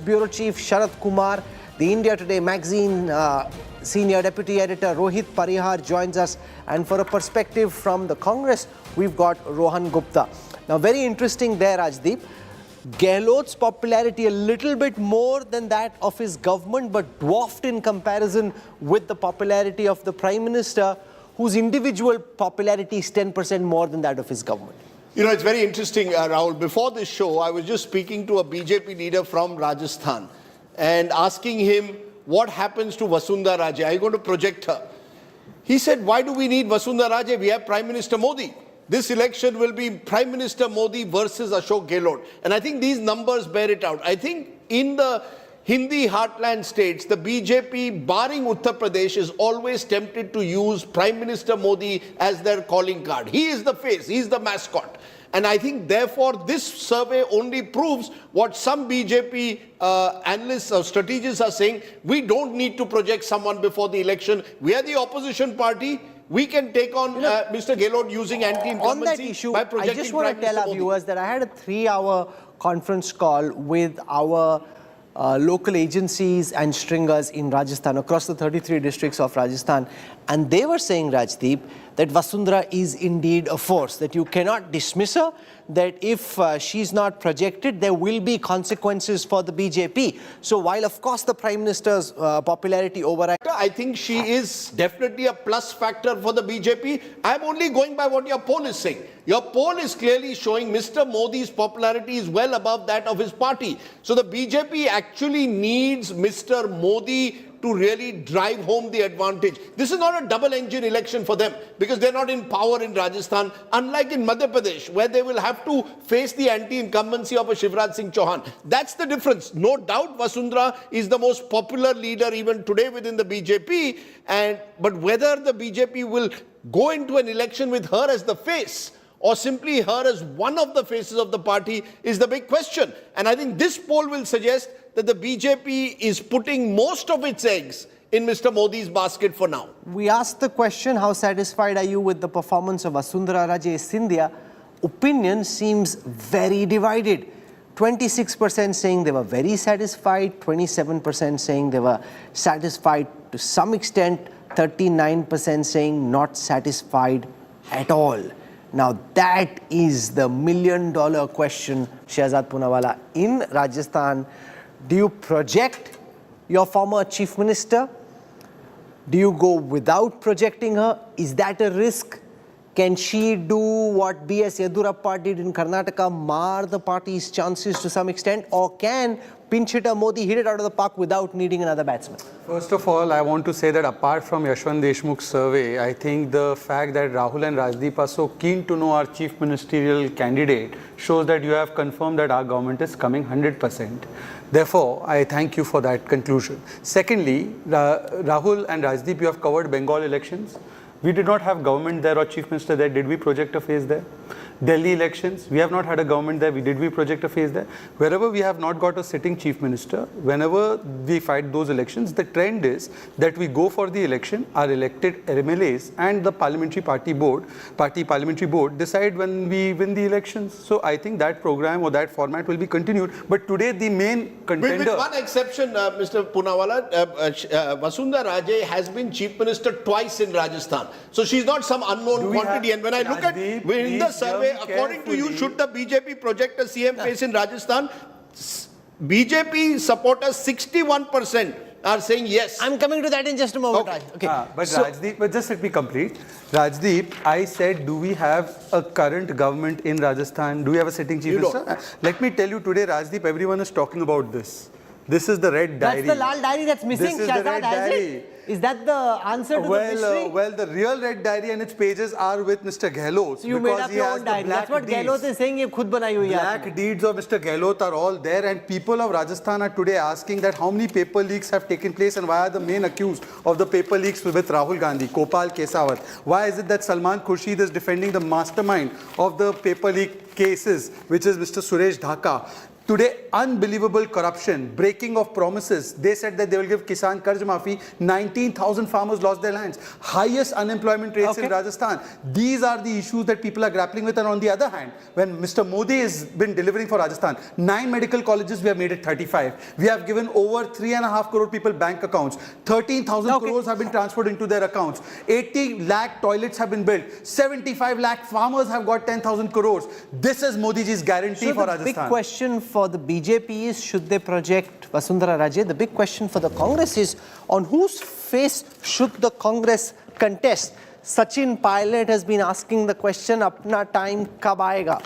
Bureau Chief Sharad Kumar, the India Today magazine Senior Deputy Editor Rohit Parihar joins us, and for a perspective from the Congress, we've got Rohan Gupta. Now, very interesting there, Rajdeep. Gehlot's popularity a little bit more than that of his government, but dwarfed in comparison with the popularity of the Prime Minister, whose individual popularity is 10% more than that of his government. You know, it's very interesting, Rahul. Before this show, I was just speaking to a BJP leader from Rajasthan and asking him, what happens to Vasundhara Raje? Are you going to project her? He said, why do we need Vasundhara Raje? We have Prime Minister Modi. This election will be Prime Minister Modi versus Ashok Gehlot. And I think these numbers bear it out. I think in the Hindi heartland states, the BJP, barring Uttar Pradesh, is always tempted to use Prime Minister Modi as their calling card. He is the face, he is the mascot. And I think, therefore, this survey only proves what some BJP analysts or strategists are saying. We don't need to project someone before the election. We are the opposition party. We can take on Mr. Gehlot using anti-incumbency on that issue, by projecting I just want to tell our Modi. viewers that I had a 3-hour conference call with our local agencies and stringers in Rajasthan, across the 33 districts of Rajasthan. And they were saying, Rajdeep, that Vasundhara is indeed a force, that you cannot dismiss her, that if she's not projected, there will be consequences for the BJP. So while, of course, the Prime Minister's popularity overrides... I think she is definitely a plus factor for the BJP. I'm only going by what your poll is saying. Your poll is clearly showing Mr. Modi's popularity is well above that of his party. So the BJP actually needs Mr. Modi to really drive home the advantage. This is not a double-engine election for them because they're not in power in Rajasthan, unlike in Madhya Pradesh, where they will have to face the anti-incumbency of a Shivraj Singh Chauhan. That's the difference. No doubt Vasundhara is the most popular leader even today within the BJP, but whether the BJP will go into an election with her as the face or simply her as one of the faces of the party is the big question. And I think this poll will suggest that the BJP is putting most of its eggs in Mr. Modi's basket for now. We asked the question, how satisfied are you with the performance of Vasundhara Raje Scindia? Opinion seems very divided. 26% saying they were very satisfied, 27% saying they were satisfied to some extent, 39% saying not satisfied at all. Now that is the million-dollar question, Shehzad Poonawalla, in Rajasthan. Do you project your former chief minister? Do you go without projecting her? Is that a risk? Can she do what B.S. Yedurappa did in Karnataka, mar the party's chances to some extent? Or can pinch hitter Modi hit it out of the park without needing another batsman? First of all, I want to say that apart from Yashwant Deshmukh's survey, I think the fact that Rahul and Rajdeep are so keen to know our chief ministerial candidate shows that you have confirmed that our government is coming 100%. Therefore, I thank you for that conclusion. Secondly, Rahul and Rajdeep, you have covered Bengal elections. We did not have government there or chief minister there. Did we project a face there? Delhi elections, we have not had a government there. Did we project a face there? Wherever we have not got a sitting chief minister, whenever we fight those elections, the trend is that we go for the election, our elected MLAs and the parliamentary parliamentary board decide when we win the elections. So I think that program or that format will be continued. But today the main contender... With one exception, Mr. Poonawalla, Vasundhara Raje has been chief minister twice in Rajasthan. So she's not some unknown quantity. And when I look at in the survey, according to you, should the BJP project a CM face in Rajasthan? BJP supporters, 61% are saying yes. I'm coming to that in just a moment. Okay. Rajdeep, but just let me complete. Rajdeep, I said, do we have a current government in Rajasthan? Do we have a sitting chief minister? Let me tell you today, Rajdeep, everyone is talking about this. This is the red diary. That's the lal diary that's missing. This is the red diary. Is that the answer to the mystery? Well, the real red diary and its pages are with Mr. Gehlot. So you made up your own diary. That's what Gehlot is saying. Ye khud banayi hui hai. Black deeds of Mr. Gehlot are all there, and people of Rajasthan are today asking that how many paper leaks have taken place and why are the main accused of the paper leaks with Rahul Gandhi, Kopal Kesawat? Why is it that Salman Khurshid is defending the mastermind of the paper leak cases, which is Mr. Suresh Dhaka? Today, unbelievable corruption, breaking of promises. They said that they will give Kisan Karz Maafi. 19,000 farmers lost their lands. Highest unemployment rates in Rajasthan. These are the issues that people are grappling with. And on the other hand, when Mr. Modi has been delivering for Rajasthan, 9 medical colleges, we have made it 35. We have given over 3.5 crore people bank accounts. 13,000 crores have been transferred into their accounts. 80 lakh toilets have been built. 75 lakh farmers have got 10,000 crores. This is Modi ji's guarantee for Rajasthan. The big question for the BJP is, should they project Vasundhara Raje? The big question for the Congress is, on whose face should the Congress contest? Sachin Pilot has been asking the question, apna time kab aayega?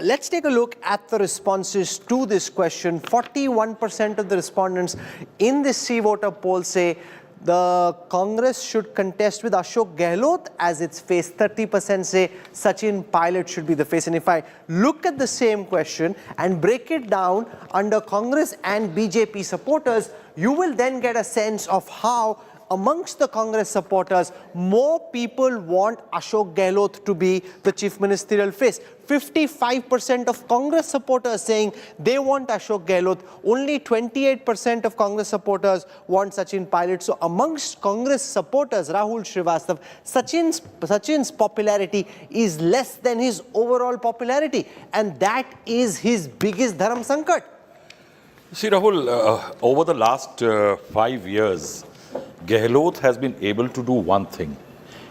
Let's take a look at the responses to this question. 41% of the respondents in this C-voter poll say the Congress should contest with Ashok Gehlot as its face. 30% say Sachin Pilot should be the face. And if I look at the same question and break it down under Congress and BJP supporters, you will then get a sense of how amongst the Congress supporters, more people want Ashok Gehlot to be the chief ministerial face. 55% of Congress supporters saying they want Ashok Gehlot. Only 28% of Congress supporters want Sachin Pilot. So amongst Congress supporters, Rahul Srivastav, Sachin's popularity is less than his overall popularity. And that is his biggest dharam sankat. See, Rahul, over the last 5 years, Gehlot has been able to do one thing.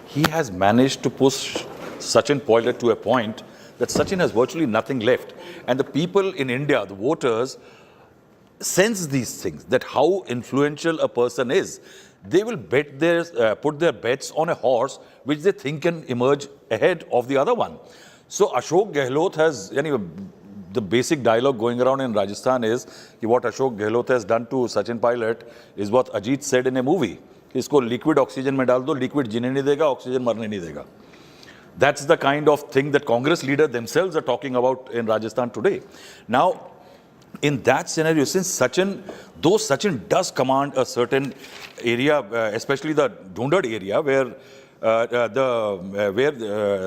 He has managed to push Sachin Pilot to a point that Sachin has virtually nothing left. And the people in India, the voters, sense these things, that how influential a person is. They will bet put their bets on a horse which they think can emerge ahead of the other one. So Ashok Gehlot has, anyway, the basic dialogue going around in Rajasthan is what Ashok Gehlot has done to Sachin Pilot is what Ajit said in a movie. Isko liquid oxygen mein dal do, liquid जीने नहीं देगा, oxygen मरने नहीं देगा. That's the kind of thing that Congress leaders themselves are talking about in Rajasthan today. Now, in that scenario, since Sachin, though Sachin does command a certain area, especially the Dhundad area, where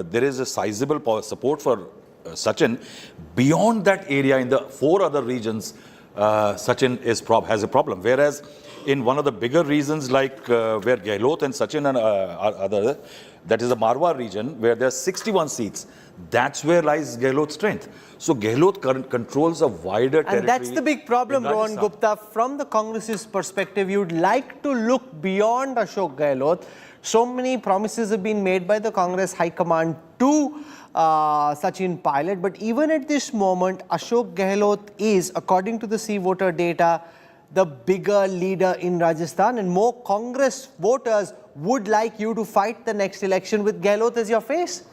there is a sizable support for Sachin, beyond that area in the 4 other regions, Sachin has a problem. Whereas in one of the bigger regions like where Gehlot and Sachin and other, that is the Marwar region, where there are 61 seats, that's where lies Gehlot's strength. So Gehlot controls a wider territory. And that's the big problem, Rohan Gupta. From the Congress's perspective, you'd like to look beyond Ashok Gehlot. So many promises have been made by the Congress High Command to Sachin Pilot. But even at this moment, Ashok Gehlot is, according to the C-voter data, the bigger leader in Rajasthan. And more Congress voters would like you to fight the next election with Gehlot as your face.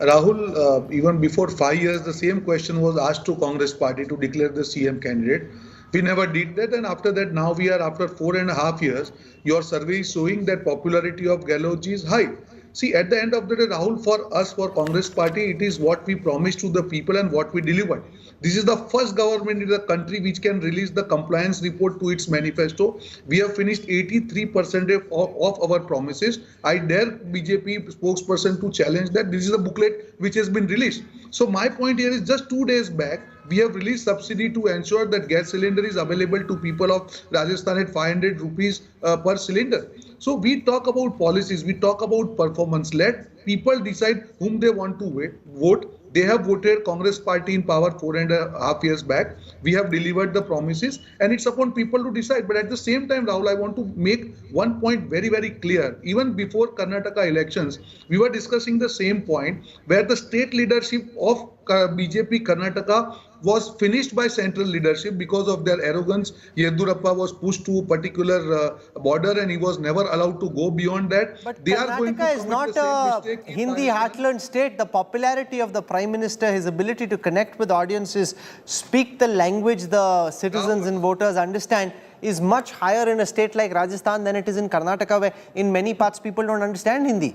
Rahul, even before 5 years, the same question was asked to Congress party to declare the CM candidate. We never did that, and after that, now we are after 4.5 years. Your survey is showing that popularity of Gehlot is high. See, at the end of the day, Rahul, for us, for Congress party, it is what we promised to the people and what we delivered. This is the first government in the country which can release the compliance report to its manifesto. We have finished 83% of our promises. I dare BJP spokesperson to challenge that. This is a booklet which has been released. So my point here is, just 2 days back, we have released subsidy to ensure that gas cylinder is available to people of Rajasthan at 500 rupees per cylinder. So we talk about policies, we talk about performance. Let people decide whom they want to vote. They have voted Congress party in power 4.5 years back. We have delivered the promises, and it's upon people to decide. But at the same time, Rahul, I want to make one point very, very clear. Even before Karnataka elections, we were discussing the same point, where the state leadership of BJP Karnataka was finished by central leadership because of their arrogance. Yedurappa was pushed to a particular border and he was never allowed to go beyond that. But Karnataka is not a Hindi heartland state. The popularity of the Prime Minister, his ability to connect with audiences, speak the language the citizens and voters understand, is much higher in a state like Rajasthan than it is in Karnataka, where in many parts people don't understand Hindi.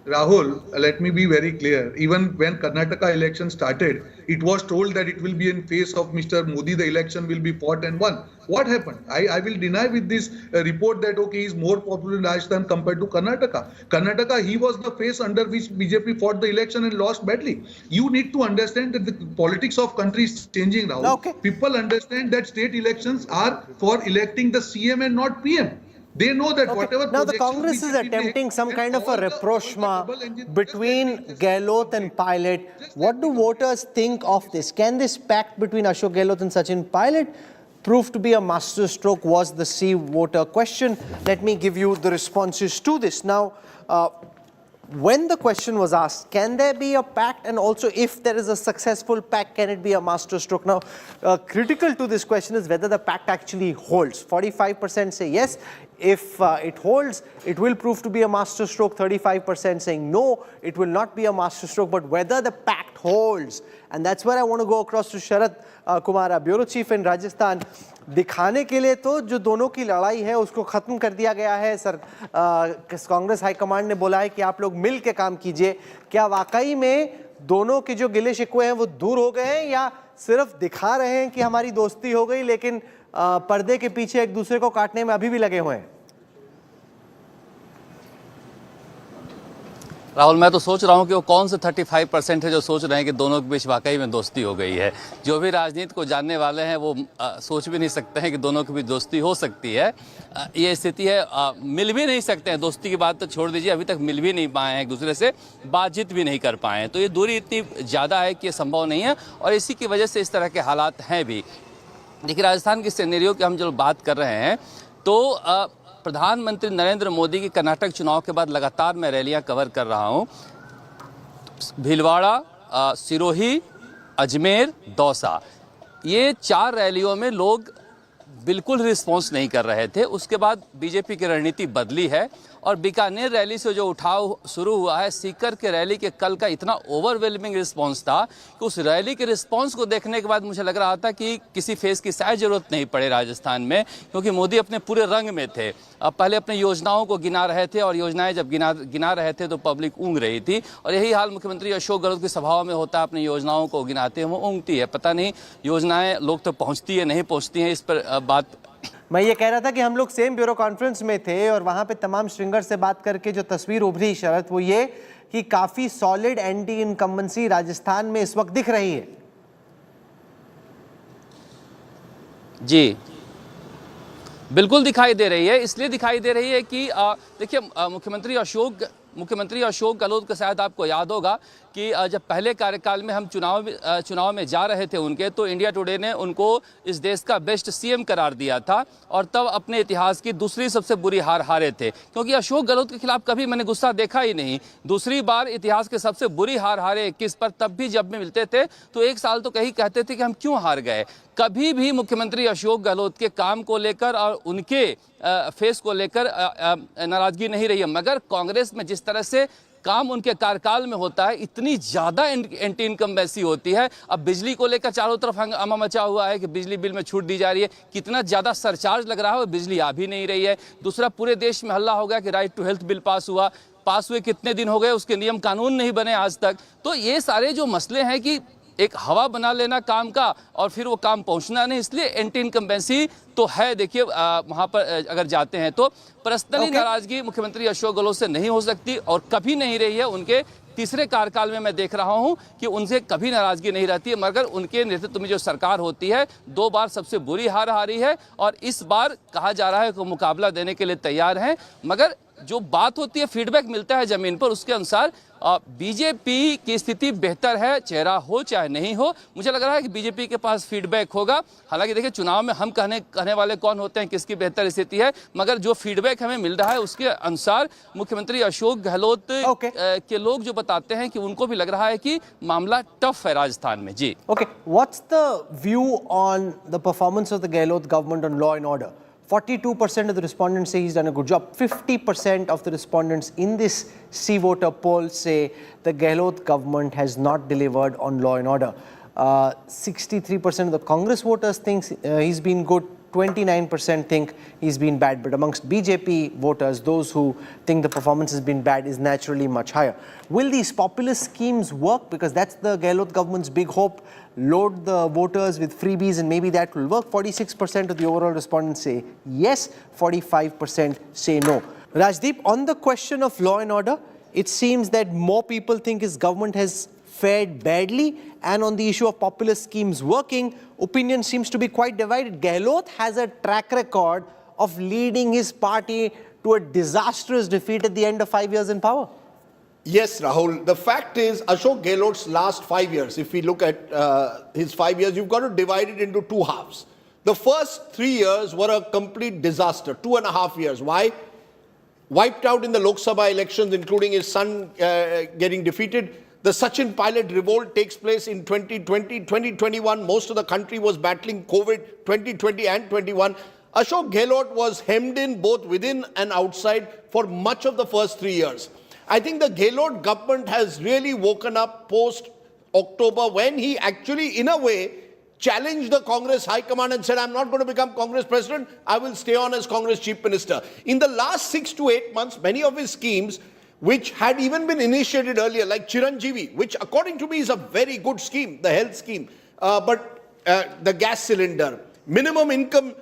Rahul, let me be very clear. Even when Karnataka election started, it was told that it will be in face of Mr. Modi, the election will be fought and won. What happened? I will deny with this report that, okay, he's more popular in Rajasthan compared to Karnataka. Karnataka, he was the face under which BJP fought the election and lost badly. You need to understand that the politics of country is changing, Rahul. Okay. People understand that state elections are for electing the CM and not PM. They know that whatever. Now the projections Congress is BJP attempting makes some and kind of all a the rapprochement double engine- between Gehlot and Pilot. What do voters think of this? Can this pact between Ashok Gehlot and Sachin Pilot prove to be a masterstroke? Was the C voter question. Let me give you the responses to this. Now, when the question was asked, can there be a pact, and also if there is a successful pact, can it be a masterstroke? Now, critical to this question is whether the pact actually holds. 45% say yes. If it holds, it will prove to be a masterstroke. 35% saying no, it will not be a masterstroke. But whether the pact holds, and that's where I want to go across to Sharad Kumara, Bureau Chief in Rajasthan. दिखाने के लिए तो जो दोनों की लड़ाई है उसको खत्म कर दिया गया है। सर, कांग्रेस हाईकमांड ने बोला है कि आप लोग मिल के काम कीजिए। क्या वाकई में दोनों के जो गिले शिकवे हैं वो दूर हो गए हैं, या सिर्फ दिखा रहे हैं कि हमारी दोस्ती हो गई, लेकिन पर्दे के पीछे एक दूसरे को काटने में अभी भी लगे हुए हैं? राहुल, मैं तो सोच रहा हूँ कि वो कौन से 35% है जो सोच रहे हैं कि दोनों के बीच वाकई में दोस्ती हो गई है। जो भी राजनीति को जानने वाले हैं वो सोच भी नहीं सकते हैं कि दोनों के बीच दोस्ती हो सकती है। ये स्थिति है, मिल भी नहीं सकते हैं। दोस्ती की बात तो छोड़ दीजिए, अभी तक मिल भी नहीं पाए हैं, एक दूसरे से बातचीत भी नहीं कर पाए हैं। तो ये दूरी इतनी ज़्यादा है कि ये संभव नहीं है, और इसी की वजह से इस तरह के हालात हैं भी। देखिए, राजस्थान के सिनेरियो की हम जो बात कर रहे हैं, तो प्रधानमंत्री नरेंद्र मोदी की कर्नाटक चुनाव के बाद लगातार मैं रैलियां कवर कर रहा हूं। भीलवाड़ा, सिरोही, अजमेर, दौसा, ये 4 रैलियों में लोग बिल्कुल रिस्पॉन्स नहीं कर रहे थे। उसके बाद बीजेपी की रणनीति बदली है, और बीकानेर रैली से जो उठाव शुरू हुआ है, सीकर के रैली के कल का इतना ओवरवेलमिंग रिस्पांस था कि उस रैली के रिस्पांस को देखने के बाद मुझे लग रहा था कि किसी फेस की शायद जरूरत नहीं पड़े राजस्थान में, क्योंकि मोदी अपने पूरे रंग में थे। अब पहले अपनी योजनाओं को गिना रहे थे, और योजनाएं जब गिना रहे थे तो पब्लिक ऊँग रही थी, और यही हाल मुख्यमंत्री अशोक गहलोत की सभाओं में होता है। अपनी योजनाओं को गिनाते हैं, वो ऊँगती है। पता नहीं योजनाएं लोग तक पहुँचती है नहीं पहुँचती हैं, इस पर बात। मैं ये कह रहा था कि हम लोग सेम ब्यूरो कॉन्फ्रेंस में थे, और वहां पे तमाम स्ट्रिंगर से बात करके जो तस्वीर उभरी शरद, वो ये कि काफी सॉलिड एंटी इनकम्बेंसी राजस्थान में इस वक्त दिख रही है। जी बिल्कुल दिखाई दे रही है। इसलिए दिखाई दे रही है कि देखिए, मुख्यमंत्री अशोक गहलोत को शायद आपको याद होगा कि जब पहले कार्यकाल में हम चुनाव में जा रहे थे उनके, तो इंडिया टुडे ने उनको इस देश का बेस्ट सीएम करार दिया था, और तब अपने इतिहास की दूसरी सबसे बुरी हार हारे थे। क्योंकि अशोक गहलोत के खिलाफ कभी मैंने गुस्सा देखा ही नहीं। दूसरी बार इतिहास के सबसे बुरी हार हारे 21 पर, तब भी जब भी मिलते थे तो एक साल तो कहीं कहते थे कि हम क्यों हार गए। कभी भी मुख्यमंत्री अशोक गहलोत के काम को लेकर और उनके फेस को लेकर नाराजगी नहीं रही है, मगर कांग्रेस में जिस तरह से काम उनके कार्यकाल में होता है, इतनी ज़्यादा एंटी इनकम्बेंसी होती है। अब बिजली को लेकर चारों तरफ हंगामा मचा हुआ है कि बिजली बिल में छूट दी जा रही है, कितना ज़्यादा सरचार्ज लग रहा है, बिजली आ भी नहीं रही है। दूसरा, पूरे देश में हल्ला हो गया कि right to health bill pass हुए कितने दिन हो गए, उसके नियम कानून नहीं बने आज तक। तो ये सारे जो मसले हैं कि एक हवा बना लेना काम का, और फिर वो काम पहुंचना नहीं, इसलिए एंटी इनकम्बेंसी तो है। देखिए, वहां पर अगर जाते हैं तो पर्सनली नाराजगी मुख्यमंत्री अशोक गहलोत से नहीं हो सकती, और कभी नहीं रही है। उनके तीसरे कार्यकाल में मैं देख रहा हूं कि उनसे कभी नाराजगी नहीं रहती है, मगर उनके नेतृत्व में जो सरकार होती है, 2 बार सबसे बुरी हार हारी है, और इस बार कहा जा रहा है कि मुकाबला देने के लिए तैयार हैं। मगर जो बात होती है, फीडबैक मिलता है जमीन पर, उसके अनुसार बीजेपी की स्थिति बेहतर है, चेहरा हो चाहे नहीं हो। मुझे लग रहा है कि बीजेपी के पास फीडबैक होगा। हालांकि देखिए, चुनाव में हम कहने वाले कौन होते हैं किसकी बेहतर स्थिति है, मगर जो फीडबैक हमें मिल रहा है उसके अनुसार मुख्यमंत्री अशोक गहलोत के लोग जो बताते हैं कि उनको भी लग रहा है कि मामला टफ है राजस्थान में। जी, okay, what's the view on the performance of the Gehlot government on law and order? 42% of the respondents say he's done a good job. 50% of the respondents in this C voter poll say the Gehlot government has not delivered on law and order. 63% of the Congress voters think he's been good. 29% think he's been bad. But amongst BJP voters, those who think the performance has been bad is naturally much higher. Will these populist schemes work? Because that's the Gehlot government's big hope. Load the voters with freebies and maybe that will work. 46% of the overall respondents say yes, 45% say no. Rajdeep, on the question of law and order, it seems that more people think his government has fared badly, and on the issue of populist schemes working, opinion seems to be quite divided. Gehlot has a track record of leading his party to a disastrous defeat at the end of 5 years in power. Yes, Rahul. The fact is, Ashok Gehlot's last 5 years, if we look at his 5 years, you've got to divide it into two halves. The first 3 years were a complete disaster, 2.5 years. Why? Wiped out in the Lok Sabha elections, including his son getting defeated. The Sachin pilot revolt takes place in 2020, 2021. Most of the country was battling COVID, 2020 and 21. Ashok Gehlot was hemmed in both within and outside for much of the first 3 years. I think the Gehlot government has really woken up post-October when he actually, in a way, challenged the Congress High Command and said, I'm not going to become Congress President, I will stay on as Congress Chief Minister. In the last 6 to 8 months, many of his schemes, which had even been initiated earlier, like Chiranjeevi, which according to me is a very good scheme, the health scheme, but the gas cylinder, minimum income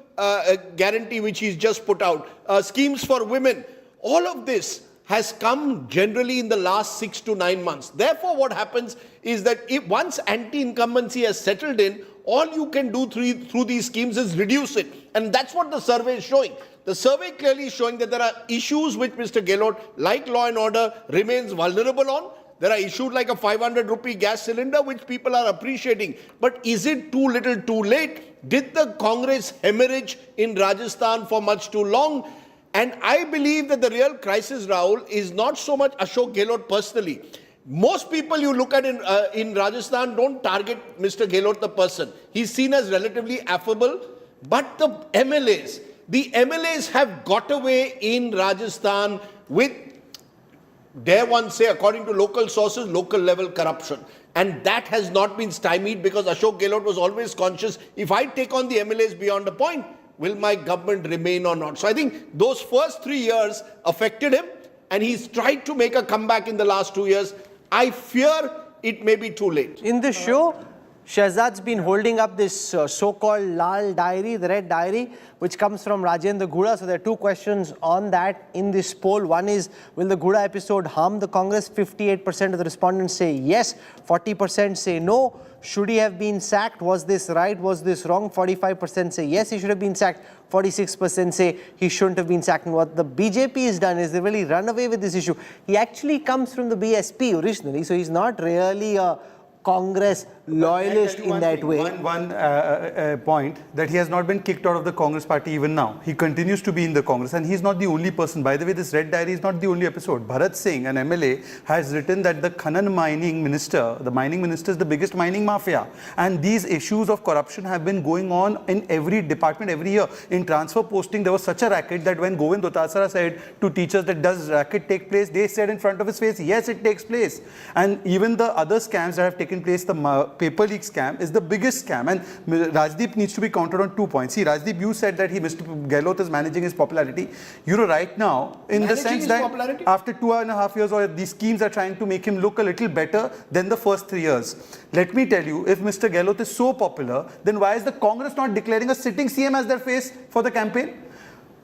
guarantee, which he's just put out, schemes for women, all of this has come generally in the last 6 to 9 months. Therefore, what happens is that if once anti-incumbency has settled in, all you can do through these schemes is reduce it. And that's what the survey is showing. The survey clearly is showing that there are issues which Mr. Gehlot, like law and order, remains vulnerable on. There are issues like a 500 rupee gas cylinder, which people are appreciating. But is it too little too late? Did the Congress hemorrhage in Rajasthan for much too long? And I believe that the real crisis, Rahul, is not so much Ashok Gehlot personally. Most people you look at in Rajasthan don't target Mr. Gehlot, the person. He's seen as relatively affable. But the MLAs have got away in Rajasthan with, dare one say, according to local sources, local level corruption. And that has not been stymied because Ashok Gehlot was always conscious, if I take on the MLAs beyond a point, will my government remain or not? So I think those first 3 years affected him and he's tried to make a comeback in the last 2 years. I fear it may be too late. In this show, Shehzad's been holding up this so-called Lal Diary, the Red Diary, which comes from Rajendra Gouda. So there are two questions on that in this poll. One is, will the Gouda episode harm the Congress? 58% of the respondents say yes, 40% say no. Should he have been sacked? Was this right? Was this wrong? 45% say yes, he should have been sacked. 46% say he shouldn't have been sacked. And what the BJP has done is they really run away with this issue. He actually comes from the BSP originally, so he's not really a Congress loyalist in that way. One point that he has not been kicked out of the Congress party even now. He continues to be in the Congress and he's not the only person. By the way, this Red Diary is not the only episode. Bharat Singh, an MLA, has written that the Khanan mining minister, the mining minister is the biggest mining mafia. And these issues of corruption have been going on in every department every year. In transfer posting, there was such a racket that when Govind Dotasra said to teachers that does racket take place, they said in front of his face, yes, it takes place. And even the other scams that have taken place, the paper leak scam is the biggest scam, and Rajdeep needs to be countered on 2 points. See, Rajdeep, you said that Mr. Gehlot is managing his popularity. You know, right now, in the sense that after 2.5 years, or these schemes are trying to make him look a little better than the first 3 years. Let me tell you, if Mr. Gehlot is so popular, then why is the Congress not declaring a sitting CM as their face for the campaign?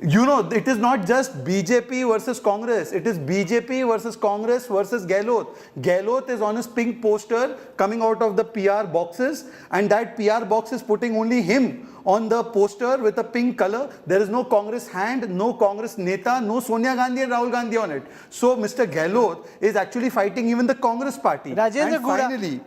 You know, it is not just BJP versus Congress. It is BJP versus Congress versus Gehlot. Gehlot is on his pink poster coming out of the PR boxes, and that PR box is putting only him on the poster with a pink color. There is no Congress hand, no Congress Neta, no Sonia Gandhi and Rahul Gandhi on it. So Mr. Gehlot is actually fighting even the Congress party. Rajendra Gouda, finally,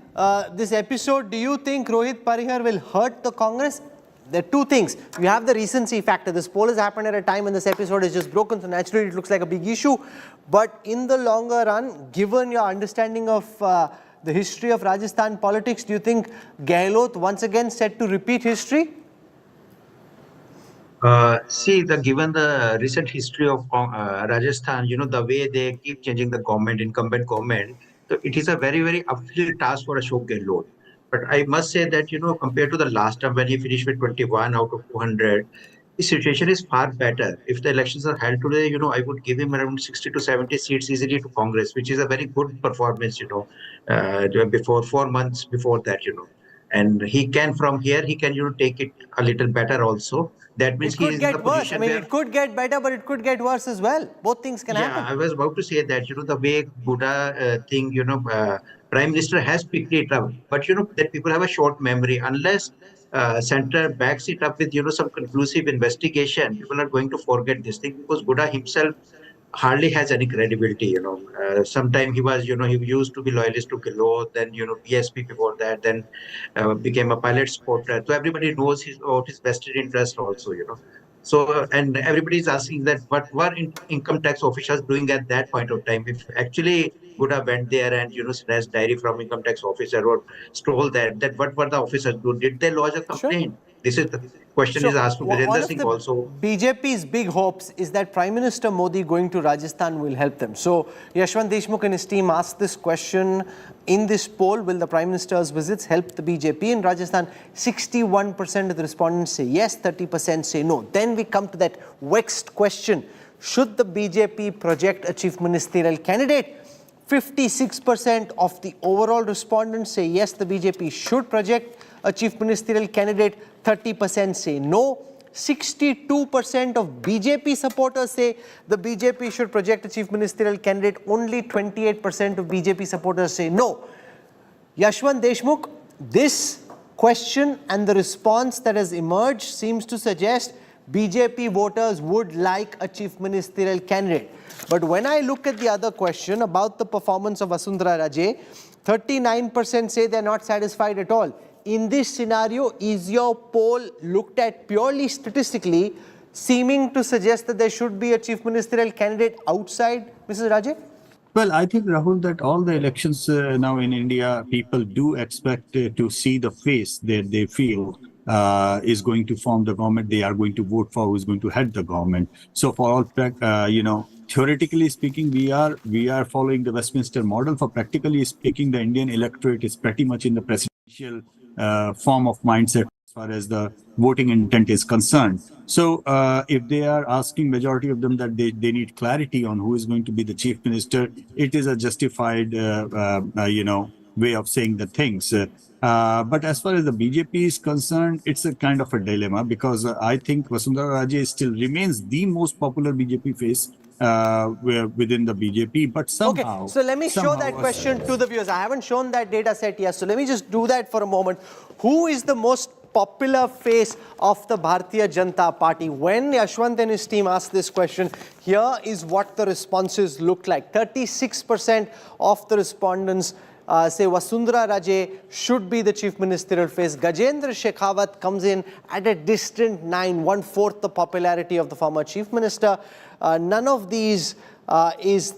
this episode, do you think Rohit Parihar will hurt the Congress? There are two things. You have the recency factor. This poll has happened at a time when this episode is just broken, so naturally it looks like a big issue. But in the longer run, given your understanding of the history of Rajasthan politics, do you think Gehlot once again set to repeat history? Given the recent history of Rajasthan, you know, the way they keep changing the government, incumbent government, so it is a very, very uphill task for Ashok Gehlot. But I must say that, compared to the last time when he finished with 21 out of 200, the situation is far better. If the elections are held today, I would give him around 60 to 70 seats easily to Congress, which is a very good performance, before 4 months before that, And he can, from here, he can, take it a little better also. That means It he could is in the get worse. I position mean, where. it could get better, but it could get worse as well. Both things can Yeah, happen. I was about to say that, the way Buddha thing, Prime Minister has picked it up, but, that people have a short memory. Unless center backs it up with, some conclusive investigation, people are going to forget this thing because Buddha himself hardly has any credibility, sometime he was, he used to be loyalist to Gehlot, then, BSP before that, then became a pilot supporter. So everybody knows about his vested interest also, So, and everybody is asking that what were income tax officials doing at that point of time? If actually Buddha went there and, snatched diary from income tax officer or stole that what were the officers do? Did they lodge a Sure. complaint? This is the question So, is asked to one Virendra of Singh the also. BJP's big hopes is that Prime Minister Modi going to Rajasthan will help them. So, Yashwant Deshmukh and his team asked this question in this poll: will the Prime Minister's visits help the BJP in Rajasthan? 61% of the respondents say yes, 30% say no. Then we come to that vexed question: should the BJP project a chief ministerial candidate? 56% of the overall respondents say yes, the BJP should project a chief ministerial candidate. 30% say no. 62% of BJP supporters say the BJP should project a chief ministerial candidate. Only 28% of BJP supporters say no. Yashwant Deshmukh, this question and the response that has emerged seems to suggest BJP voters would like a chief ministerial candidate. But when I look at the other question about the performance of Vasundhara Raje, 39% say they're not satisfied at all. In this scenario, is your poll looked at purely statistically, seeming to suggest that there should be a chief ministerial candidate outside Mrs. Raje? Well, I think, Rahul, that all the elections now in India, people do expect to see the face that they feel is going to form the government. They are going to vote for who is going to head the government. So for all, theoretically speaking, we are following the Westminster model. For practically speaking, the Indian electorate is pretty much in the presidential form of mindset as far as the voting intent is concerned. So if they are asking majority of them that they need clarity on who is going to be the chief minister, it is a justified, way of saying the things. But as far as the BJP is concerned, it's a kind of a dilemma because I think Vasundhara Raje still remains the most popular BJP face within the BJP, but somehow... Okay, so let me show that question to the viewers. I haven't shown that data set yet, so let me just do that for a moment. Who is the most popular face of the Bharatiya Janata Party? When Yashwant and his team asked this question, here is what the responses look like. 36% of the respondents say Vasundhara Raje should be the chief ministerial face. Gajendra Shekhawat comes in at a distant 9, 1/4 the popularity of the former chief minister. None of these is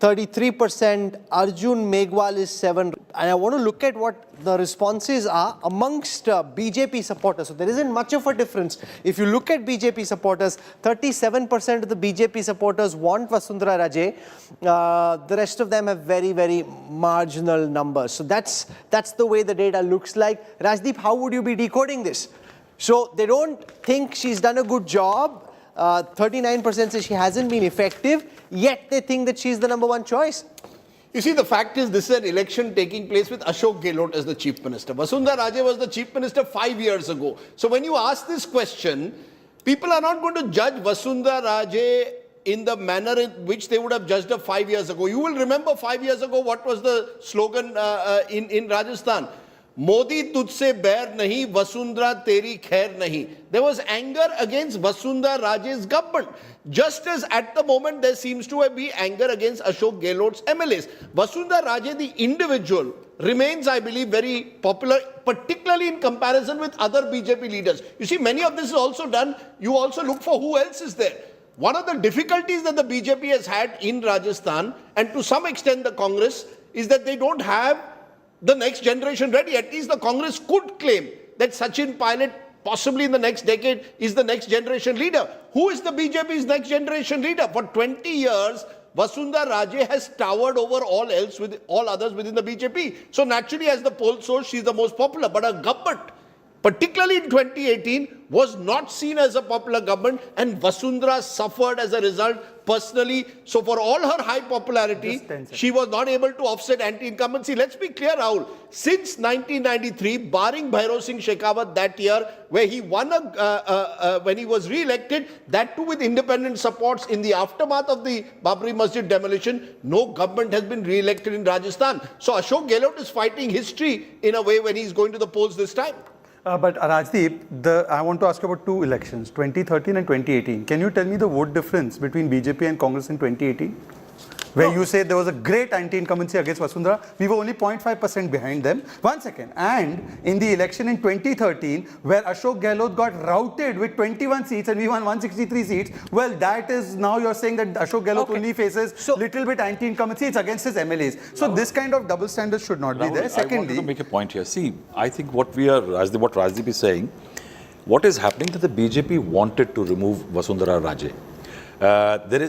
33%. Arjun Meghwal is 7%. And I want to look at what the responses are amongst BJP supporters. So there isn't much of a difference. If you look at BJP supporters, 37% of the BJP supporters want Vasundhara Raje. The rest of them have very, very marginal numbers. So that's the way the data looks like. Rajdeep, how would you be decoding this? So they don't think she's done a good job. 39% say she hasn't been effective, yet they think that she's the number one choice. You see, the fact is, this is an election taking place with Ashok Gehlot as the chief minister. Vasundhara Raje was the chief minister 5 years ago. So when you ask this question, people are not going to judge Vasundhara Raje in the manner in which they would have judged her 5 years ago. You will remember 5 years ago what was the slogan in Rajasthan. Modi tujhse bair nahi, Vasundhara teri khair nahi. There was anger against Vasundhara Raje's government. Just as at the moment there seems to be anger against Ashok Gehlot's MLAs. Vasundhara Raje, the individual, remains, I believe, very popular, particularly in comparison with other BJP leaders. You see, many of this is also done. You also look for who else is there. One of the difficulties that the BJP has had in Rajasthan, and to some extent the Congress, is that they don't have the next generation ready. At least the Congress could claim that Sachin Pilot, possibly in the next decade, is the next generation leader. Who is the BJP's next generation leader? For 20 years, Vasundhara Raje has towered over all others within the BJP. So naturally, as the poll shows, she's the most popular. But her government, particularly in 2018, was not seen as a popular government, and Vasundhara suffered as a result personally. So for all her high popularity, she was not able to offset anti-incumbency. Let's be clear, Rahul. Since 1993, barring Bhairav Singh Shekhawat that year, where he won when he was re-elected, that too with independent supports in the aftermath of the Babri Masjid demolition, no government has been re-elected in Rajasthan. So Ashok Gehlot is fighting history in a way when he's going to the polls this time. But Rajdeep, I want to ask you about two elections, 2013 and 2018. Can you tell me the vote difference between BJP and Congress in 2018? Where you say there was a great anti-incumbency against Vasundhara. We were only 0.5% behind them. 1 second. And in the election in 2013, where Ashok Gehlot got routed with 21 seats and we won 163 seats, well, that is now you're saying that Ashok Gehlot only faces little bit anti-incumbency. It's against his MLAs. So this kind of double standard should not be there. Secondly, I wanted to make a point here. See, I think what Rajdeep is saying, what is happening that the BJP wanted to remove Vasundhara Raje.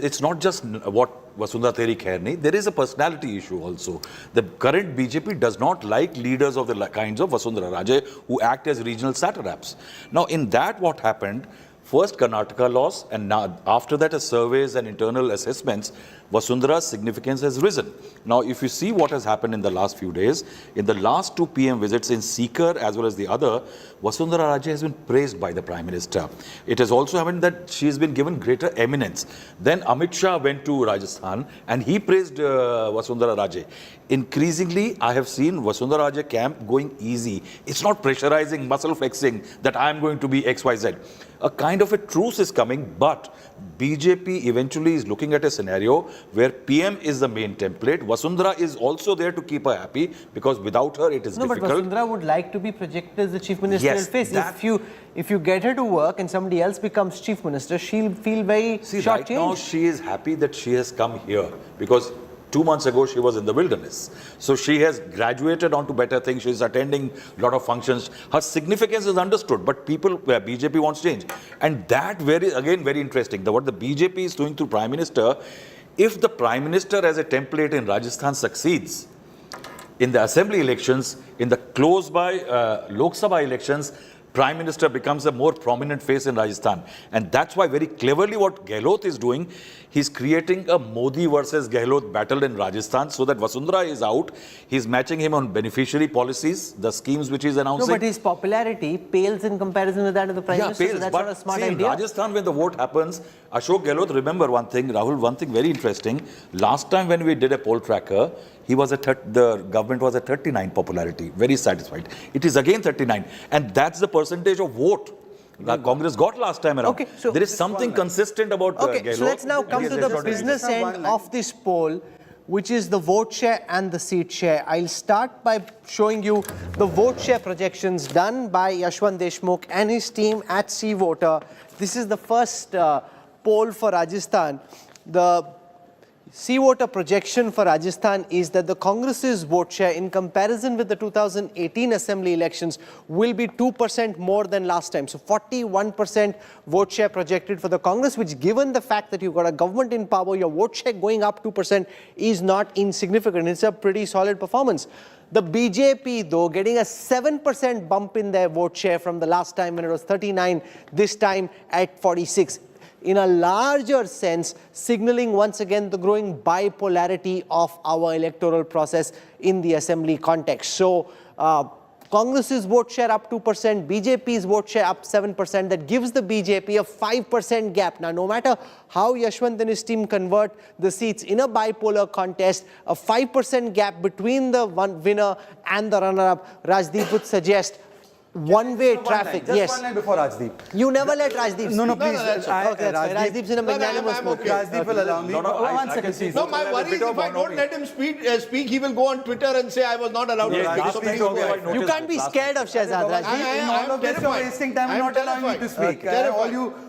It's not just what Vasundhara Teri Khair Nahi, there is a personality issue also. The current BJP does not like leaders of the kinds of Vasundhara Raje who act as regional satraps. Now in that what happened, first Karnataka loss, and now after that as surveys and internal assessments, Vasundhara's significance has risen. Now if you see what has happened in the last few days, in the last 2 PM visits in Sikar as well as the other, Vasundhara Raje has been praised by the Prime Minister. It has also happened that she has been given greater eminence. Then Amit Shah went to Rajasthan and he praised Vasundhara Raje. Increasingly, I have seen Vasundhara Raje camp going easy. It's not pressurizing, muscle flexing that I am going to be XYZ. A kind of a truce is coming, but BJP eventually is looking at a scenario where PM is the main template. Vasundhara is also there to keep her happy because without her it is difficult. But Vasundhara would like to be projected as the chief ministerial face. If you get her to work and somebody else becomes chief minister, she'll feel very shortchanged. Right now she is happy that she has come here because 2 months ago she was in the wilderness. So she has graduated onto better things. She is attending a lot of functions. Her significance is understood, but BJP wants change. And that very interesting. What the BJP is doing through Prime Minister, if the Prime Minister as a template in Rajasthan succeeds, in the assembly elections, in the close by Lok Sabha elections, Prime Minister becomes a more prominent face in Rajasthan. And that's why very cleverly what Gehlot is doing, he's creating a Modi versus Gehlot battle in Rajasthan so that Vasundhara is out. He's matching him on beneficiary policies, the schemes which he's announcing. No, but his popularity pales in comparison with that of the Prime Minister. Pales, so that's but not a smart see, idea. in Rajasthan when the vote happens, Ashok Gehlot, remember one thing, Rahul, one thing very interesting. Last time when we did a poll tracker, the government was at 39 popularity, very satisfied. It is again 39, and that's the percentage of vote that Congress got last time around. Okay, so there is something consistent about Gehlot. So let's now come to the business end of this poll, which is the vote share and the seat share. I'll start by showing you the vote share projections done by Yashwant Deshmukh and his team at C-Voter. This is the first poll for Rajasthan. The C-Voter projection for Rajasthan is that the Congress's vote share in comparison with the 2018 assembly elections will be 2% more than last time. So 41% vote share projected for the Congress, which given the fact that you've got a government in power, your vote share going up 2% is not insignificant. It's a pretty solid performance. The BJP, though, getting a 7% bump in their vote share from the last time when it was 39, this time at 46. In a larger sense, signaling once again the growing bipolarity of our electoral process in the assembly context. So, Congress's vote share up 2%, BJP's vote share up 7%. That gives the BJP a 5% gap. Now, no matter how Yashwant and his team convert the seats in a bipolar contest, a 5% gap between the winner and the runner-up, Rajdeep would suggest one-way traffic. Just one line before Rajdeep. You never let Rajdeep speak. No, please. Rajdeep's in a magnanimous mood. Rajdeep will allow me. One second, please. No, my worry is if I don't let him speak, he will go on Twitter and say I was not allowed to speak. You can't be scared of Shehzad Rajdeep. I am terrified. Wasting time and not allowing me to speak.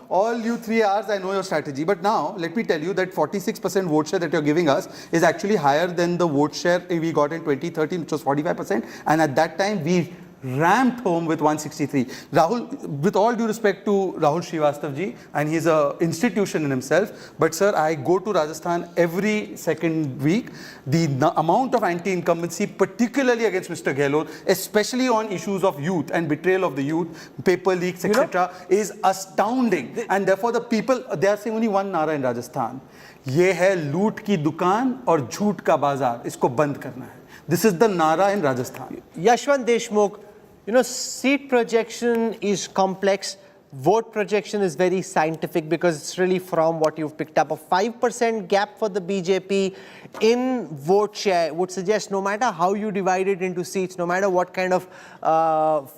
All you 3 hours, I know your strategy. But now, let me tell you that 46% vote share that you're giving us is actually higher than the vote share we got in 2013, which was 45%. And at that time, we ramped home with 163. Rahul, with all due respect to Rahul Srivastav ji, and he's an institution in himself, but sir, I go to Rajasthan every second week. The amount of anti-incumbency, particularly against Mr. Gehlot, especially on issues of youth and betrayal of the youth, paper leaks, etc., is astounding. And therefore, the people, they are saying only one nara in Rajasthan. ये है लूट की दुकान और झूठ का बाजार, इसको बंद करना है. This is the nara in Rajasthan. Yashwant Deshmukh, seat projection is complex. Vote projection is very scientific because it's really from what you've picked up. A 5% gap for the BJP in vote share would suggest no matter how you divide it into seats, no matter what kind of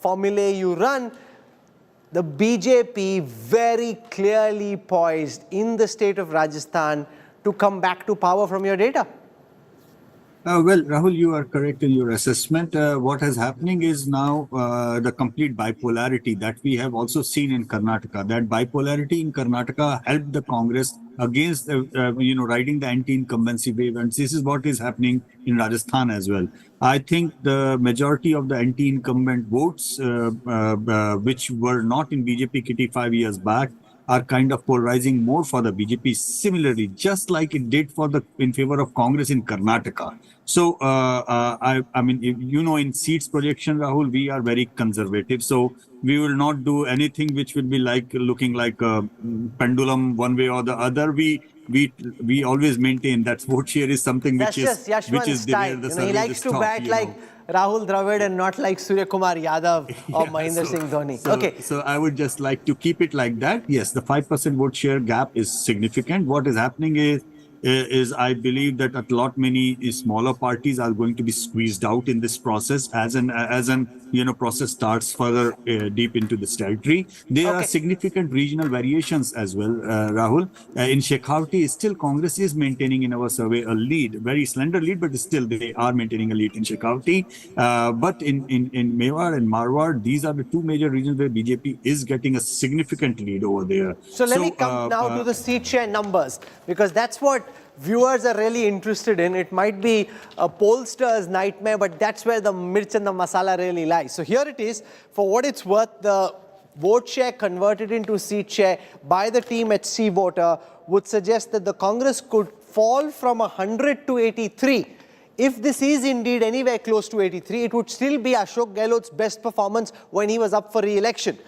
formulae you run, the BJP very clearly poised in the state of Rajasthan to come back to power from your data. Well, Rahul, you are correct in your assessment. What is happening is now the complete bipolarity that we have also seen in Karnataka. That bipolarity in Karnataka helped the Congress against, riding the anti-incumbency wave. And this is what is happening in Rajasthan as well. I think the majority of the anti-incumbent votes, which were not in BJP kitty 5 years back, are kind of polarizing more for the BJP similarly, just like it did in favor of Congress in Karnataka. So, I mean, in seats projection, Rahul, we are very conservative. So we will not do anything which will be looking like a pendulum one way or the other. We always maintain that vote share is something which is style. He likes to bat like Rahul Dravid and not like Surya Kumar Yadav or Mahendra Singh Dhoni. So I would just like to keep it like that. Yes, the 5% vote share gap is significant. What is happening is I believe that a lot many smaller parties are going to be squeezed out in this process as an process starts further deep into this territory. There are significant regional variations as well, Rahul. In Shekhawati, still Congress is maintaining in our survey a lead, very slender lead, but still they are maintaining a lead in Shekhawati. But in Mewar and Marwar, these are the two major regions where BJP is getting a significant lead over there. So let me come now to the seat share numbers, because that's what viewers are really interested in. It might be a pollster's nightmare, but that's where the mirch and the masala really lies. So here it is. For what it's worth, the vote share converted into seat share by the team at C Voter would suggest that the Congress could fall from 100 to 83. If this is indeed anywhere close to 83, it would still be Ashok Gehlot's best performance when he was up for re-election.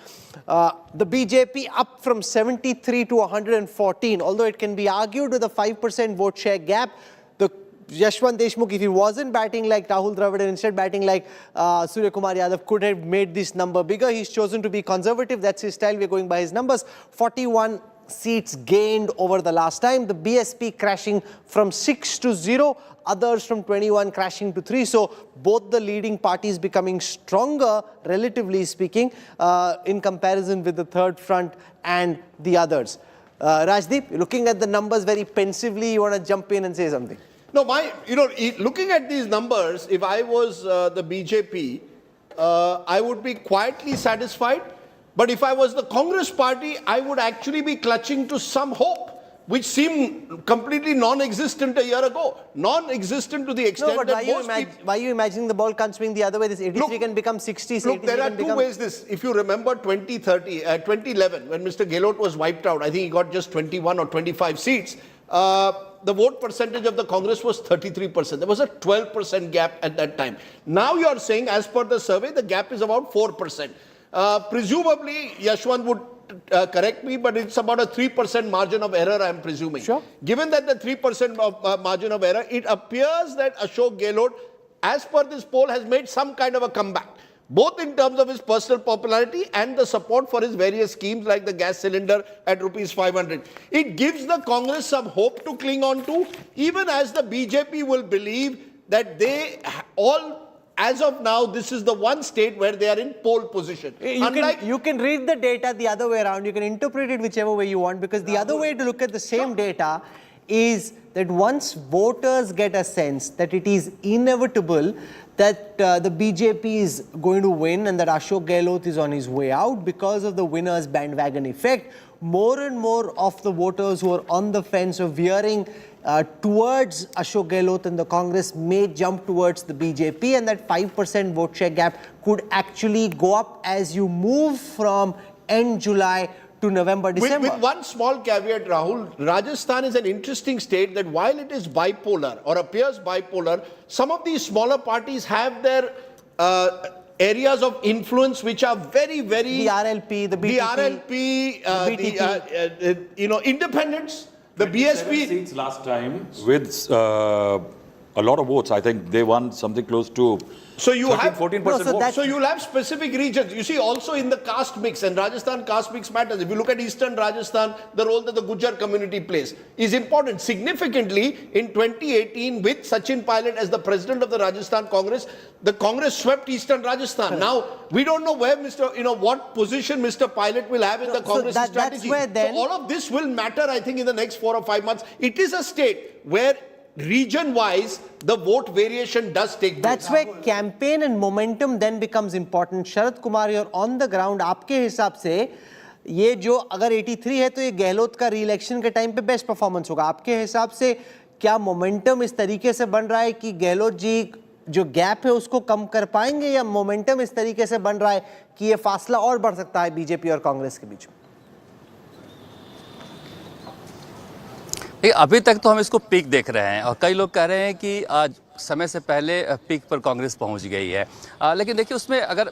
The BJP up from 73 to 114, although it can be argued with a 5% vote share gap. The Yashwant Deshmukh, if he wasn't batting like Rahul Dravid and instead batting like Surya Kumar Yadav, could have made this number bigger. He's chosen to be conservative. That's his style. We're going by his numbers. 41 seats gained over the last time. The BSP crashing from 6 to 0. Others from 21 crashing to 3. So both the leading parties becoming stronger, relatively speaking, in comparison with the third front and the others. Rajdeep, looking at the numbers very pensively, you want to jump in and say something? No, looking at these numbers, if I was the BJP, I would be quietly satisfied. But if I was the Congress party, I would actually be clutching to some hope, which seemed completely non-existent a year ago. Non-existent to the extent that why are you imagining the ball can't swing the other way? This 83 can become 60. Look, there are two ways this. If you remember 2011, when Mr. Gehlot was wiped out, I think he got just 21 or 25 seats. The vote percentage of the Congress was 33%. There was a 12% gap at that time. Now you are saying, as per the survey, the gap is about 4%. Presumably, Yashwant would correct me, but it's about a 3% margin of error, I'm presuming. Sure. Given that the 3% margin of error, it appears that Ashok Gehlot, as per this poll, has made some kind of a comeback, both in terms of his personal popularity and the support for his various schemes like the gas cylinder at rupees 500. It gives the Congress some hope to cling on to, even as the BJP will believe that they all, as of now, this is the one state where they are in pole position. You can read the data the other way around. You can interpret it whichever way you want, because the other way to look at the same data is that once voters get a sense that it is inevitable that the BJP is going to win and that Ashok Gehlot is on his way out because of the winner's bandwagon effect. More and more of the voters who are on the fence or veering towards Ashok Gehlot and the Congress may jump towards the BJP, and that 5% vote share gap could actually go up as you move from end July to November, December. With one small caveat, Rahul, Rajasthan is an interesting state that while it is bipolar or appears bipolar, some of these smaller parties have their areas of influence which are very, very... The RLP, the BTP, independents, the BSP... seats last time with a lot of votes. I think they won something close to So you 14% votes. So you'll have specific regions. You see, also in the caste mix, and Rajasthan caste mix matters. If you look at Eastern Rajasthan, the role that the Gujar community plays is important. Significantly, in 2018, with Sachin Pilot as the president of the Rajasthan Congress, the Congress swept Eastern Rajasthan. Now, we don't know where what position Mr. Pilot will have in the Congress strategy. That's where then... So all of this will matter, I think, in the next 4 or 5 months. It is a state where region-wise, the vote variation does take place. That's where campaign and momentum then becomes important. Sharad Kumar, you're on the ground. आपके हिसाब से ये जो अगर 83 है तो ये गहलोत का री-इलेक्शन के टाइम पे बेस्ट परफॉर्मेंस होगा. आपके हिसाब से क्या मोमेंटम इस तरीके से बन रहा है कि गहलोत जी जो गैप है उसको कम कर पाएंगे, या मोमेंटम इस तरीके से बन रहा है कि ये फासला और बढ़ सकता है बीजेपी और कांग्रेस के बीच में? अभी तक तो हम इसको पीक देख रहे हैं और कई लोग कह रहे हैं कि आज समय से पहले पीक पर कांग्रेस पहुंच गई है, लेकिन देखिए उसमें अगर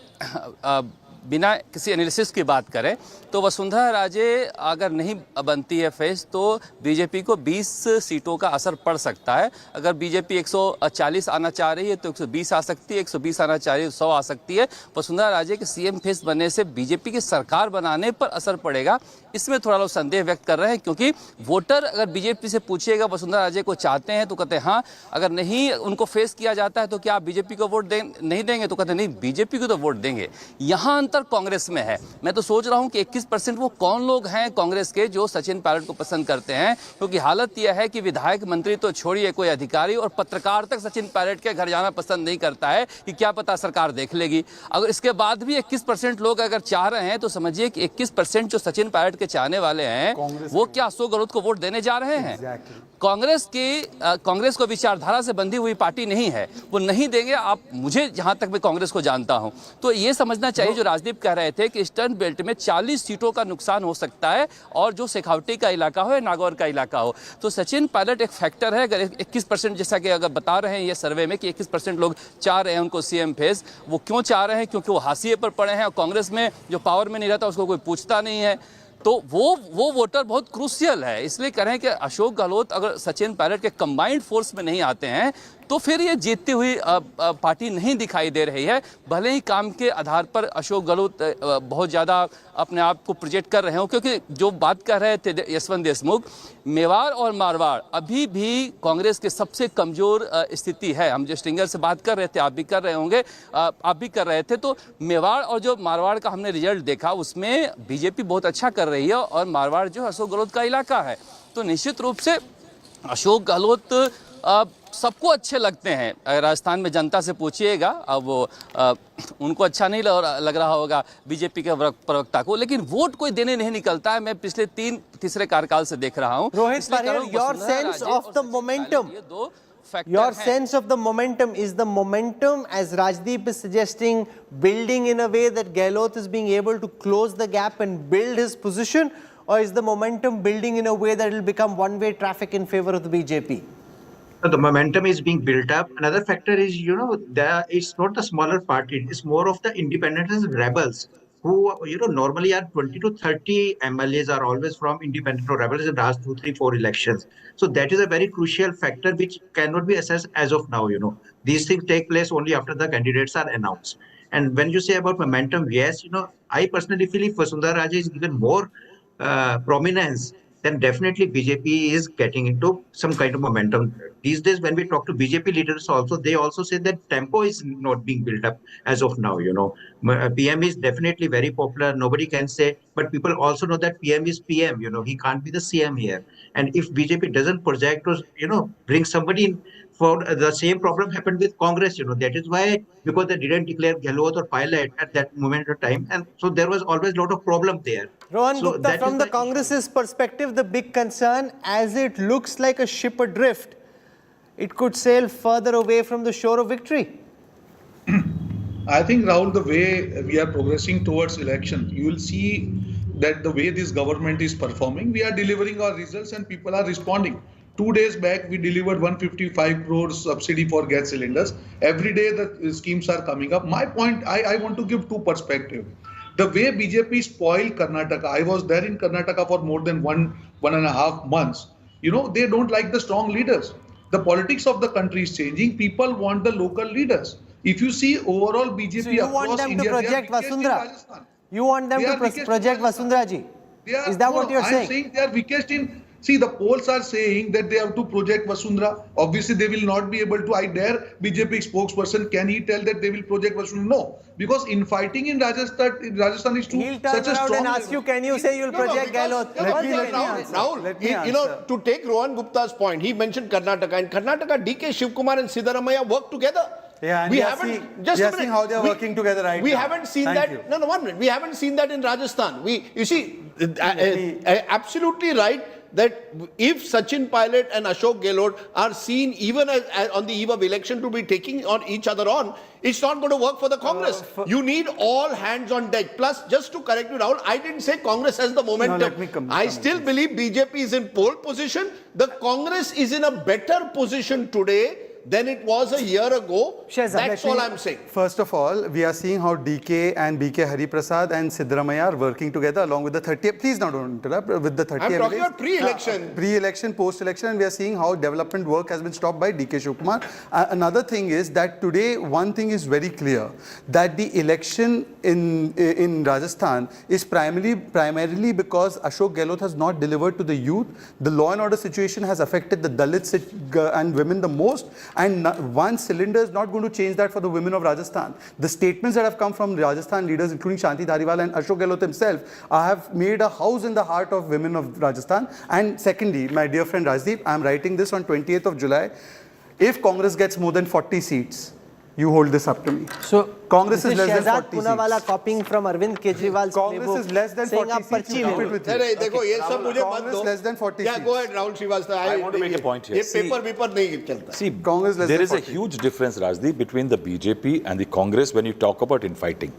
बिना किसी एनालिसिस की बात करें तो वसुंधरा राजे अगर नहीं बनती है फेस तो बीजेपी को 20 सीटों का असर पड़ सकता है. अगर बीजेपी 140 आना चाह रही है तो 120 आ सकती है, 120 आना चाह रही है तो 100 आ सकती है. वसुंधरा राजे के सीएम फेस बनने से बीजेपी की सरकार बनाने पर असर पड़ेगा, इसमें थोड़ा लोग संदेह व्यक्त कर रहे हैं, क्योंकि वोटर अगर बीजेपी से पूछिएगा वसुंधरा राजे को चाहते हैं तो कहते हैं हाँ, अगर नहीं उनको फेस किया जाता है तो क्या आप बीजेपी को वोट नहीं देंगे, तो कहते हैं नहीं बीजेपी को तो वोट देंगे. यहाँ अंतर कांग्रेस में है. मैं तो सोच रहा हूँ कि 21% वो कौन लोग हैं कांग्रेस के जो सचिन पायलट को पसंद करते हैं, क्योंकि हालत यह है कि विधायक मंत्री तो छोड़िए, कोई अधिकारी और पत्रकार तक सचिन पायलट के घर जाना पसंद नहीं करता है कि क्या पता सरकार देख लेगी. अगर इसके बाद भी 21% लोग अगर चाह रहे हैं तो समझिए कि 21% जो सचिन पायलट के चाहने वाले हैं वो क्या अशोक गहलोत को वोट देने जा रहे हैं? कांग्रेस को विचारधारा से बंधी हुई पार्टी नहीं है, वो नहीं देंगे. आप मुझे जहां तक मैं कांग्रेस को जानता हूं तो ये समझना चाहिए जो राजदीप कह रहे थे कि ईस्टर्न बेल्ट में 40 सीटों का नुकसान हो सकता है और जो शेखावटी का इलाका हो या नागौर का इलाका हो तो सचिन पायलट एक फैक्टर है. अगर 21% जैसा कि अगर बता रहे हैं ये सर्वे में कि 21% लोग चाह रहे हैं उनको सीएम फेस, वो क्यों चाह रहे हैं? क्योंकि वो हाशिए पर पड़े हैं और कांग्रेस में जो पावर में नहीं रहता उसको कोई पूछता नहीं है, तो वो वोटर बहुत क्रूशियल है. इसलिए कह रहे हैं कि अशोक गहलोत अगर सचिन पायलट के कंबाइंड फोर्स में नहीं आते हैं तो फिर ये जीतती हुई पार्टी नहीं दिखाई दे रही है. भले ही काम के आधार पर अशोक गहलोत बहुत ज़्यादा अपने आप को प्रोजेक्ट कर रहे हो, क्योंकि जो बात कर रहे थे यशवंत देशमुख, मेवाड़ और मारवाड़ अभी भी कांग्रेस के सबसे कमज़ोर स्थिति है. हम जो स्टिंगर से बात कर रहे थे, आप भी कर रहे होंगे, आप भी कर रहे थे, तो मेवाड़ और जो मारवाड़ का हमने रिजल्ट देखा उसमें बीजेपी बहुत अच्छा कर रही है और मारवाड़ जो अशोक गहलोत का इलाका है. तो निश्चित रूप से अशोक गहलोत सबको अच्छे लगते हैं. राजस्थान में जनता से पूछिएगा, अब वो उनको अच्छा नहीं लग रहा होगा बीजेपी के प्रवक्ता को, लेकिन वोट कोई देने नहीं निकलता है. मैं पिछले तीसरे कार्यकाल से देख रहा हूँ. रोहित परेर, your sense of the momentum, your sense of the momentum, is the momentum, as Rajdeep is suggesting, building in a way that Gehlot is being able to close the gap and build his position, or is the momentum building in a way that it will become one-way traffic in favor of the BJP? The momentum is being built up. Another factor is, it's not the smaller party. It's more of the independents and rebels who, normally are 20 to 30 MLAs are always from independent or rebels in the last 2, 3, 4 elections. So that is a very crucial factor which cannot be assessed as of now. These things take place only after the candidates are announced. And when you say about momentum, yes, I personally feel if Vasundhara Raje is given more prominence, then definitely BJP is getting into some kind of momentum. These days, when we talk to BJP leaders also, they also say that tempo is not being built up as of now, PM is definitely very popular, nobody can say, but people also know that PM is PM, he can't be the CM here. And if BJP doesn't project or, bring somebody in for the same problem happened with Congress. That is why, because they didn't declare Gehlot or pilot at that moment of time, and so there was always a lot of problem there. Rohan So Gupta, that from is the issue. Congress's perspective, the big concern, as it looks like a ship adrift, it could sail further away from the shore of victory. I think, Rahul, the way we are progressing towards election, you will see that the way this government is performing, we are delivering our results and people are responding. 2 days back, we delivered 155 crores subsidy for gas cylinders. Every day, the schemes are coming up. My point, I want to give two perspectives. The way BJP spoiled Karnataka, I was there in Karnataka for more than one and a half months. They don't like the strong leaders. The politics of the country is changing. People want the local leaders. If you see overall BJP So you want across them India, to project they are weakest in Vasundhara? Rajasthan. You want them They to are weakest in project Rajasthan. Vasundhara ji? Is that what you're I'm saying? saying they are weakest in. See, the polls are saying that they have to project Vasundhara. Obviously, they will not be able to. I dare BJP spokesperson. Can he tell that they will project Vasundhara? No, because infighting in Rajasthan is too He'll turn such a around strong. and ask you, can you say you'll project Gehlot? Let me answer. To take Rohan Gupta's point, he mentioned Karnataka. In Karnataka, DK Shivkumar and Siddaramaiah work together. Yeah, and we we are haven't seeing- just we a are minute. seeing how they are working together right We now. haven't seen Thank that. you. No, 1 minute. We haven't seen that in Rajasthan. You see, absolutely right that if Sachin Pilot and Ashok Gehlot are seen even as on the eve of election to be taking on each other on, it's not going to work for the Congress. You need all hands on deck. Plus, just to correct you, Rahul, I didn't say Congress has the momentum. let me come I in, still please. believe BJP is in pole position. The Congress is in a better position today than it was a year ago. Shehzad, That's let all me- I'm saying. First of all, we are seeing how DK and BK Hariprasad and Siddaramaiah are working together along with the 30. Please now don't interrupt. With the 30 I'm talking MLAs. about pre-election. Pre-election, post-election, and we are seeing how development work has been stopped by DK Shivkumar. Another thing is that today, one thing is very clear, that the election in Rajasthan is primarily because Ashok Gehlot has not delivered to the youth. The law and order situation has affected the Dalits and women the most, and one cylinder is not going to change that for the women of Rajasthan. The statements that have come from Rajasthan leaders, including Shanti Dhariwal and Ashok Gehlot himself, have made a house in the heart of women of Rajasthan. And secondly, my dear friend Rajdeep, I am writing this on 28th of July. If Congress gets more than 40 seats, you hold this up to me. So Congress this is less than Shehzad 40 Poonawalla seats. copying from Arvind Kejriwal's Congress playbook, is less than saying 40 आप seats. पर्ची You ले keep low. it with नहीं you. नहीं देखो ये सब मुझे मत Congress दो less than 40 Yeah, seats. go ahead Rahul Srivastava. I want to make a point here. ये See- पेपर नहीं चलता. See, Congress less there than is a 40. huge difference, Rajdeep, between the BJP and the Congress when you talk about infighting.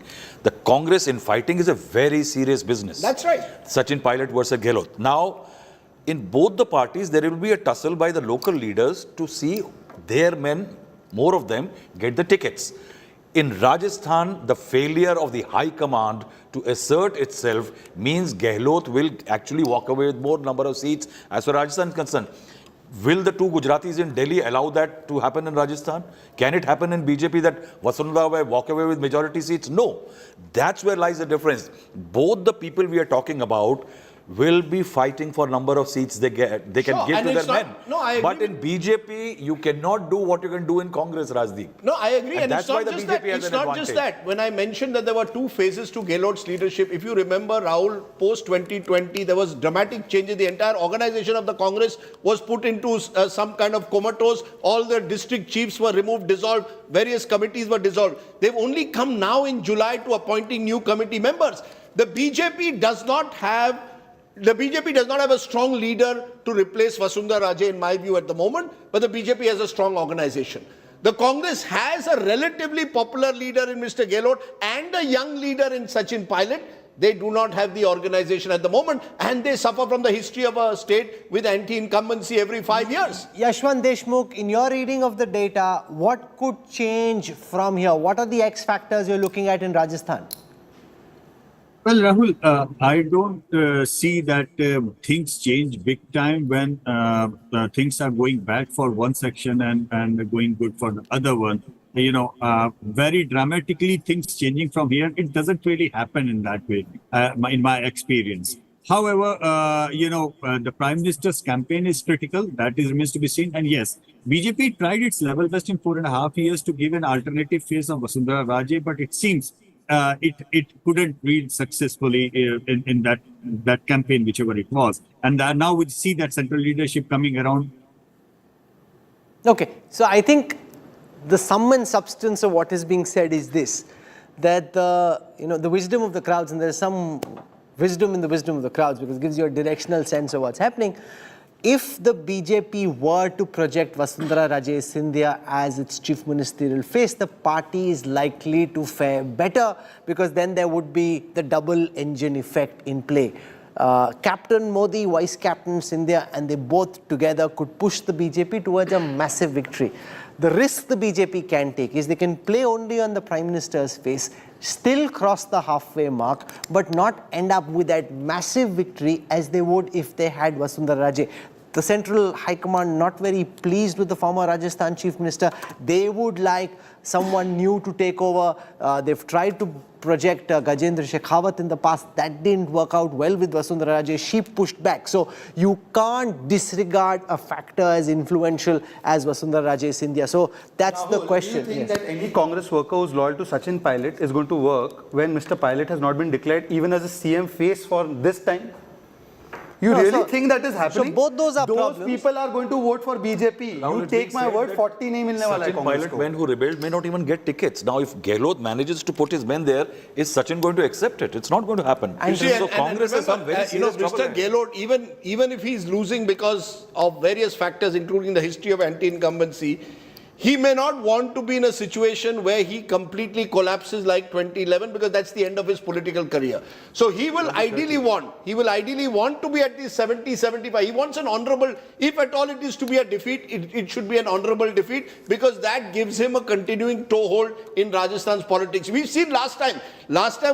The Congress infighting is a very serious business. That's right. Sachin Pilot versus Gehlot. Now, in both the parties, there will be a tussle by the local leaders to see their men, more of them, get the tickets. In Rajasthan, the failure of the High Command to assert itself means Gehlot will actually walk away with more number of seats as far as Rajasthan is concerned. Will the two Gujaratis in Delhi allow that to happen in Rajasthan? Can it happen in BJP that Vasundhara will walk away with majority seats? No. That's where lies the difference. Both the people we are talking about will be fighting for number of seats they get. They can Sure, give and to their it's not- men. no, I agree But with- in BJP, you cannot do what you can do in Congress, Rajdeep. No, I agree, and that's it's not why the just BJP that. has It's an not just advantage. that. When I mentioned that there were two phases to Gehlot's leadership, if you remember, Rahul, post 2020, there was dramatic changes. The entire organization of the Congress was put into some kind of comatose. All the district chiefs were removed, dissolved. Various committees were dissolved. They've only come now in July to appointing new committee members. The BJP does not have a strong leader to replace Vasundhara Raje, in my view, at the moment, but the BJP has a strong organization. The Congress has a relatively popular leader in Mr. Gehlot and a young leader in Sachin Pilot. They do not have the organization at the moment, and they suffer from the history of a state with anti-incumbency every 5 years. Yashwant Deshmukh, in your reading of the data, what could change from here? What are the X factors you're looking at in Rajasthan? Well, Rahul, I don't see that things change big time when things are going bad for one section and going good for the other one. Very dramatically things changing from here, it doesn't really happen in that way, in my experience. However, the Prime Minister's campaign is critical. That remains to be seen. And yes, BJP tried its level best in 4.5 years to give an alternative face of Vasundhara Raje, but it seems it couldn't read successfully in that campaign, whichever it was. And now we see that central leadership coming around. Okay, so I think the sum and substance of what is being said is this, that the wisdom of the crowds, and there's some wisdom in the wisdom of the crowds because it gives you a directional sense of what's happening. If the BJP were to project Vasundhara Raje Scindia as its chief ministerial face, the party is likely to fare better because then there would be the double engine effect in play. Captain Modi, Vice Captain Scindia, and they both together could push the BJP towards a massive victory. The risk the BJP can take is they can play only on the Prime Minister's face, still cross the halfway mark, but not end up with that massive victory as they would if they had Vasundhara Raje. The Central High Command not very pleased with the former Rajasthan Chief Minister. They would like someone new to take over. They've tried to project Gajendra Shekhawat in the past. That didn't work out well with Vasundhara Raje. She pushed back. So you can't disregard a factor as influential as Vasundhara Raje Scindia. So that's the question. Do you think that any Congress worker who's loyal to Sachin Pilot is going to work when Mr. Pilot has not been declared even as a CM face for this time? You No, really so- think that is happening? so both those are problems. People are going to vote for BJP. Rahul, You it's take being my said word, that 40 nahi milne wala hai Sachin Congress Pilot ko. men who rebelled may not even get tickets. Now, if Gehlot manages to put his men there, is Sachin going to accept it? It's not going to happen. And You see, so Congress has some very serious trouble Mr. ahead. Gehlot, even if he's losing because of various factors, including the history of anti-incumbency, he may not want to be in a situation where he completely collapses like 2011 because that's the end of his political career. So he will ideally want to be at least 70, 75. He wants an honorable, if at all it is to be a defeat, it should be an honorable defeat because that gives him a continuing toehold in Rajasthan's politics. We've seen last time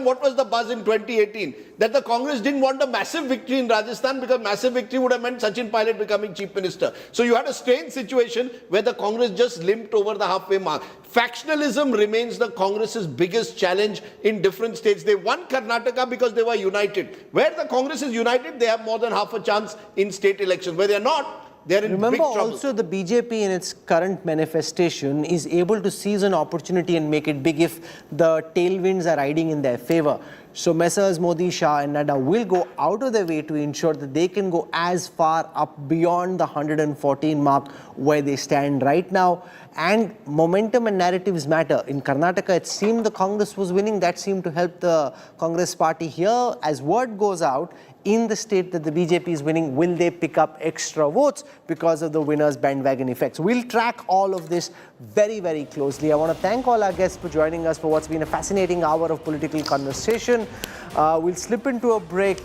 what was the buzz in 2018? That the Congress didn't want a massive victory in Rajasthan because massive victory would have meant Sachin Pilot becoming chief minister. So you had a strange situation where the Congress just limped over the halfway mark. Factionalism remains the Congress's biggest challenge in different states. They won Karnataka because they were united. Where the Congress is united, they have more than half a chance in state elections. Where they are not, they are in Remember big trouble. also the BJP in its current manifestation is able to seize an opportunity and make it big if the tailwinds are riding in their favor. So Messrs Modi, Shah and Nadda will go out of their way to ensure that they can go as far up beyond the 114 mark where they stand right now. And momentum and narratives matter. In Karnataka, it seemed the Congress was winning. That seemed to help the Congress party here. As word goes out, in the state that the BJP is winning, will they pick up extra votes because of the winner's bandwagon effect? So we'll track all of this very, very closely. I want to thank all our guests for joining us for what's been a fascinating hour of political conversation. We'll slip into a break.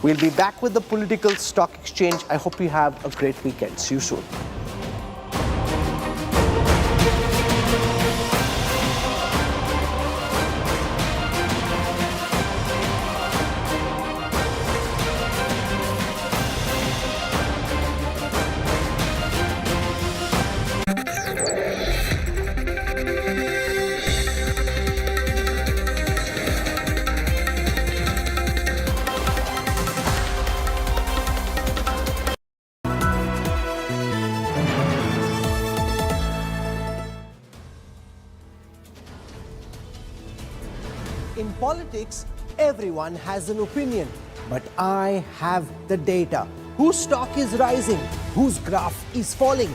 We'll be back with the political stock exchange. I hope you have a great weekend. See you soon. In politics, everyone has an opinion, but I have the data. Whose stock is rising? Whose graph is falling?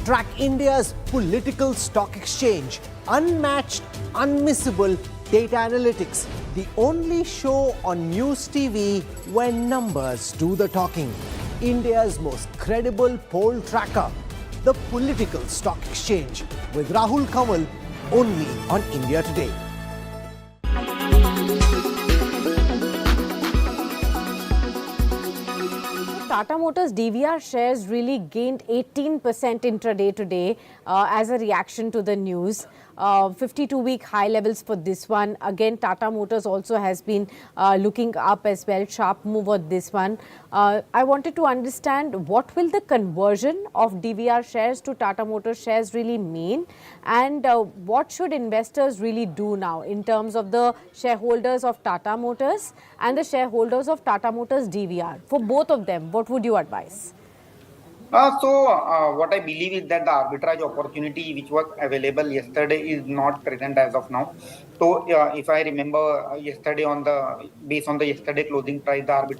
Track India's political stock exchange. Unmatched, unmissable data analytics. The only show on News TV where numbers do the talking. India's most credible poll tracker. The political stock exchange with Rahul Kanwal only on India Today. Tata Motors DVR shares really gained 18% intraday today as a reaction to the news. 52-week high levels for this one. Again, Tata Motors also has been looking up as well. Sharp move on this one. I wanted to understand what will the conversion of DVR shares to Tata Motors shares really mean, and what should investors really do now in terms of the shareholders of Tata Motors and the shareholders of Tata Motors DVR. For both of them, what would you advise? What I believe is that the arbitrage opportunity which was available yesterday is not present as of now. So if I remember yesterday based on the yesterday closing price, the arbitrage